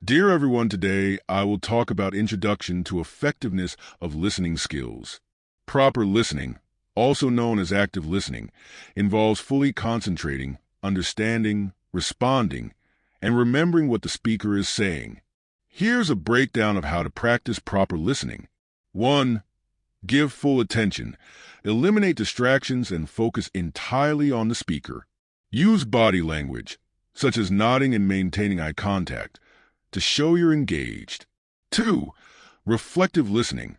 Dear everyone, today I will talk about introduction to effectiveness of listening skills. Proper listening, also known as active listening, involves fully concentrating, understanding, responding, and remembering what the speaker is saying. Here's a breakdown of how to practice proper listening. 1. Give full attention. Eliminate distractions and focus entirely on the speaker. Use body language, such as nodding and maintaining eye contact, to show you're engaged. 2. Reflective listening.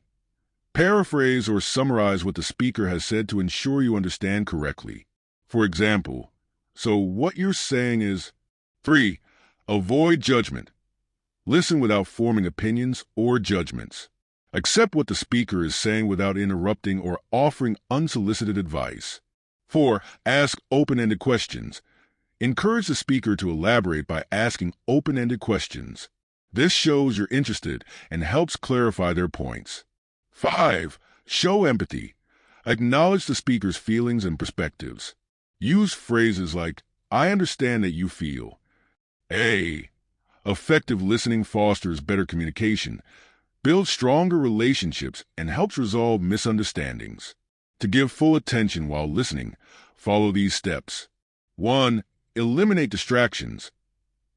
Paraphrase or summarize what the speaker has said to ensure you understand correctly. For example, so what you're saying is. 3. Avoid judgment. Listen without forming opinions or judgments. Accept what the speaker is saying without interrupting or offering unsolicited advice. 4. Ask open-ended questions. Encourage the speaker to elaborate by asking open-ended questions. This shows you're interested and helps clarify their points. 5. Show empathy. Acknowledge the speaker's feelings and perspectives. Use phrases like, "I understand that you feel." Effective listening fosters better communication, builds stronger relationships, and helps resolve misunderstandings. To give full attention while listening, follow these steps. 1. Eliminate distractions.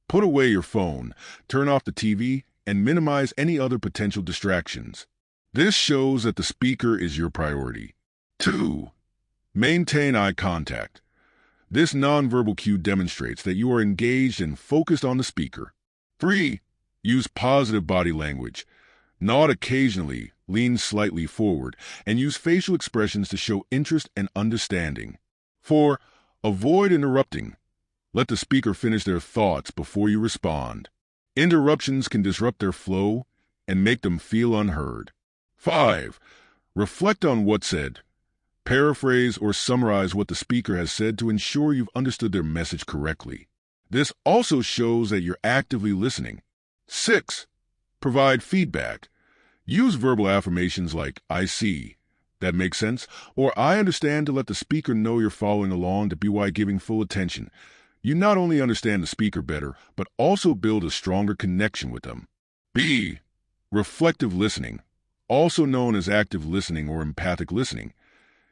Put away your phone, turn off the TV, and minimize any other potential distractions. This shows that the speaker is your priority. 2. Maintain eye contact. This nonverbal cue demonstrates that you are engaged and focused on the speaker. 3. Use positive body language. Nod occasionally, lean slightly forward, and use facial expressions to show interest and understanding. 4. Avoid interrupting. Let the speaker finish their thoughts before you respond. Interruptions can disrupt their flow and make them feel unheard. 5. Reflect on what's said. Paraphrase or summarize what the speaker has said to ensure you've understood their message correctly. This also shows that you're actively listening. 6. Provide feedback. Use verbal affirmations like, "I see," "that makes sense," or "I understand," to let the speaker know you're following along. By giving full attention, you not only understand the speaker better, but also build a stronger connection with them. B. Reflective listening, also known as active listening or empathic listening,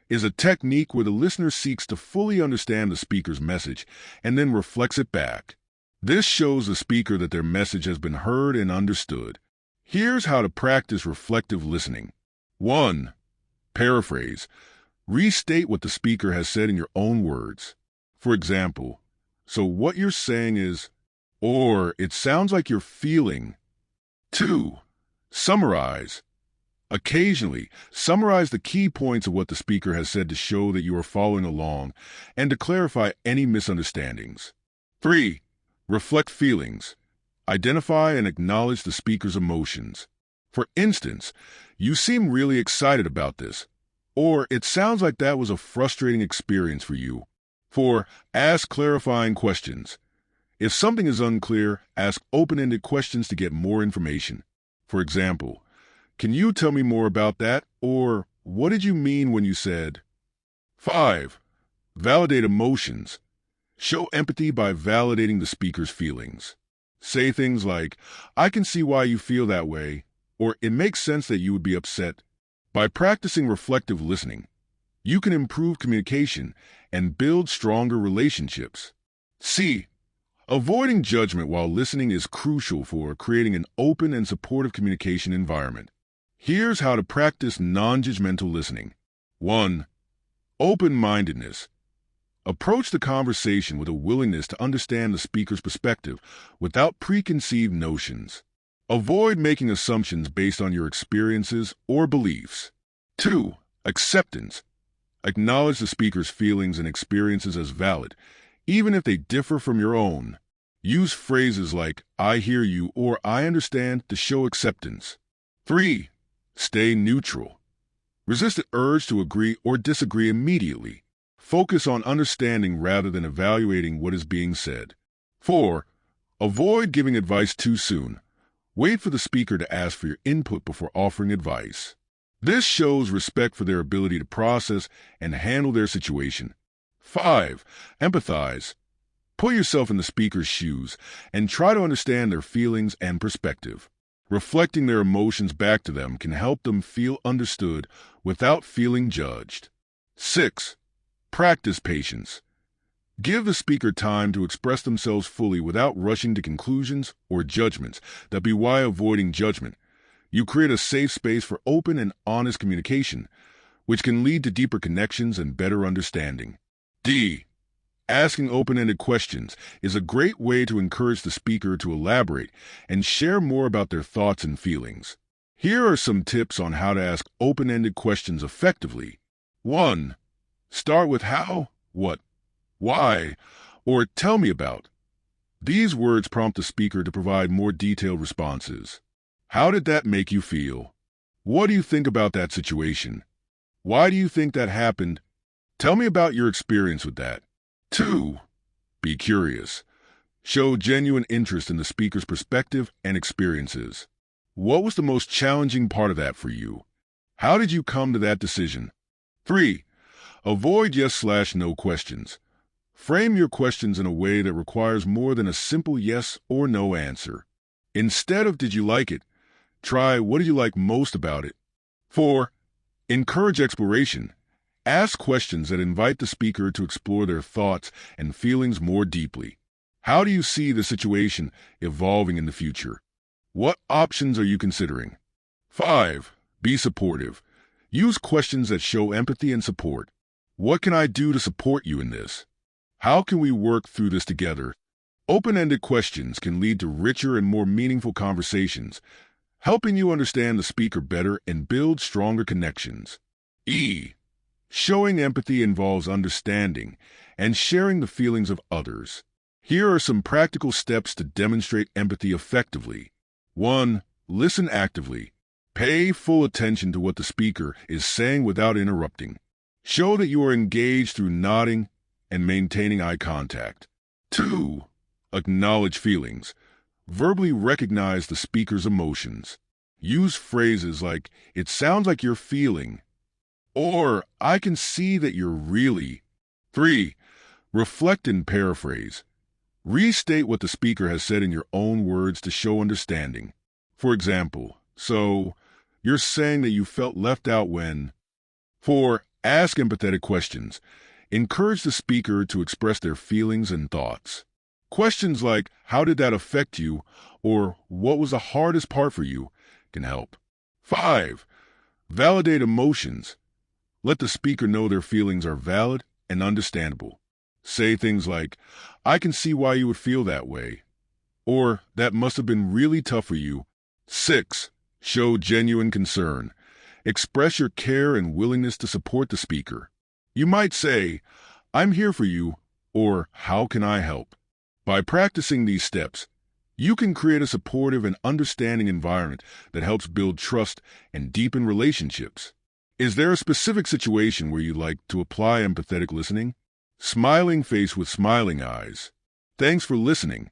is a technique where the listener seeks to fully understand the speaker's message and then reflects it back. This shows the speaker that their message has been heard and understood. Here's how to practice reflective listening. 1. Paraphrase. Restate what the speaker has said in your own words. For example, "So what you're saying is," or "It sounds like you're feeling." 2. Summarize. Occasionally, summarize the key points of what the speaker has said to show that you are following along and to clarify any misunderstandings. 3. Reflect feelings. Identify and acknowledge the speaker's emotions. For instance, "You seem really excited about this," or "It sounds like that was a frustrating experience for you." 4. Ask clarifying questions. If something is unclear, ask open-ended questions to get more information. For example, "Can you tell me more about that?" or "What did you mean when you said?" 5. Validate emotions. Show empathy by validating the speaker's feelings. Say things like, "I can see why you feel that way," or "It makes sense that you would be upset." By practicing reflective listening, you can improve communication and build stronger relationships. C. Avoiding judgment while listening is crucial for creating an open and supportive communication environment. Here's how to practice non-judgmental listening. 1. Open-mindedness. Approach the conversation with a willingness to understand the speaker's perspective without preconceived notions. Avoid making assumptions based on your experiences or beliefs. 2. Acceptance. Acknowledge the speaker's feelings and experiences as valid, even if they differ from your own. Use phrases like, "I hear you," or "I understand," to show acceptance. 3. Stay neutral. Resist the urge to agree or disagree immediately. Focus on understanding rather than evaluating what is being said. 4. Avoid giving advice too soon. Wait for the speaker to ask for your input before offering advice. This shows respect for their ability to process and handle their situation. 5. Empathize. Put yourself in the speaker's shoes and try to understand their feelings and perspective. Reflecting their emotions back to them can help them feel understood without feeling judged. 6. Practice patience. Give the speaker time to express themselves fully without rushing to conclusions or judgments. That be why avoiding judgment. You create a safe space for open and honest communication, which can lead to deeper connections and better understanding. D. Asking open-ended questions is a great way to encourage the speaker to elaborate and share more about their thoughts and feelings. Here are some tips on how to ask open-ended questions effectively. 1. Start with how, what, why, or tell me about. These words prompt the speaker to provide more detailed responses. How did that make you feel? What do you think about that situation? Why do you think that happened? Tell me about your experience with that. 2. Be curious. Show genuine interest in the speaker's perspective and experiences. What was the most challenging part of that for you? How did you come to that decision? 3. Avoid yes/no questions. Frame your questions in a way that requires more than a simple yes or no answer. Instead of did you like it, try what did you like most about it. 4. Encourage exploration. Ask questions that invite the speaker to explore their thoughts and feelings more deeply. How do you see the situation evolving in the future? What options are you considering? 5. Be supportive. Use questions that show empathy and support. What can I do to support you in this? How can we work through this together? Open-ended questions can lead to richer and more meaningful conversations, helping you understand the speaker better and build stronger connections. E. Showing empathy involves understanding and sharing the feelings of others. Here are some practical steps to demonstrate empathy effectively. 1. Listen actively. Pay full attention to what the speaker is saying without interrupting. Show that you are engaged through nodding and maintaining eye contact. 2. Acknowledge feelings. Verbally recognize the speaker's emotions. Use phrases like, "It sounds like you're feeling," or "I can see that you're really." 3. Reflect and paraphrase. Restate what the speaker has said in your own words to show understanding. For example, "So, you're saying that you felt left out when..." 4. Ask empathetic questions. Encourage the speaker to express their feelings and thoughts. Questions like, "How did that affect you?" or "What was the hardest part for you?" can help. 5. Validate emotions. Let the speaker know their feelings are valid and understandable. Say things like, "I can see why you would feel that way," or "That must have been really tough for you." 6. Show genuine concern. Express your care and willingness to support the speaker. You might say, "I'm here for you," or "How can I help?" By practicing these steps, you can create a supportive and understanding environment that helps build trust and deepen relationships. Is there a specific situation where you'd like to apply empathetic listening? Smiling face with smiling eyes. Thanks for listening.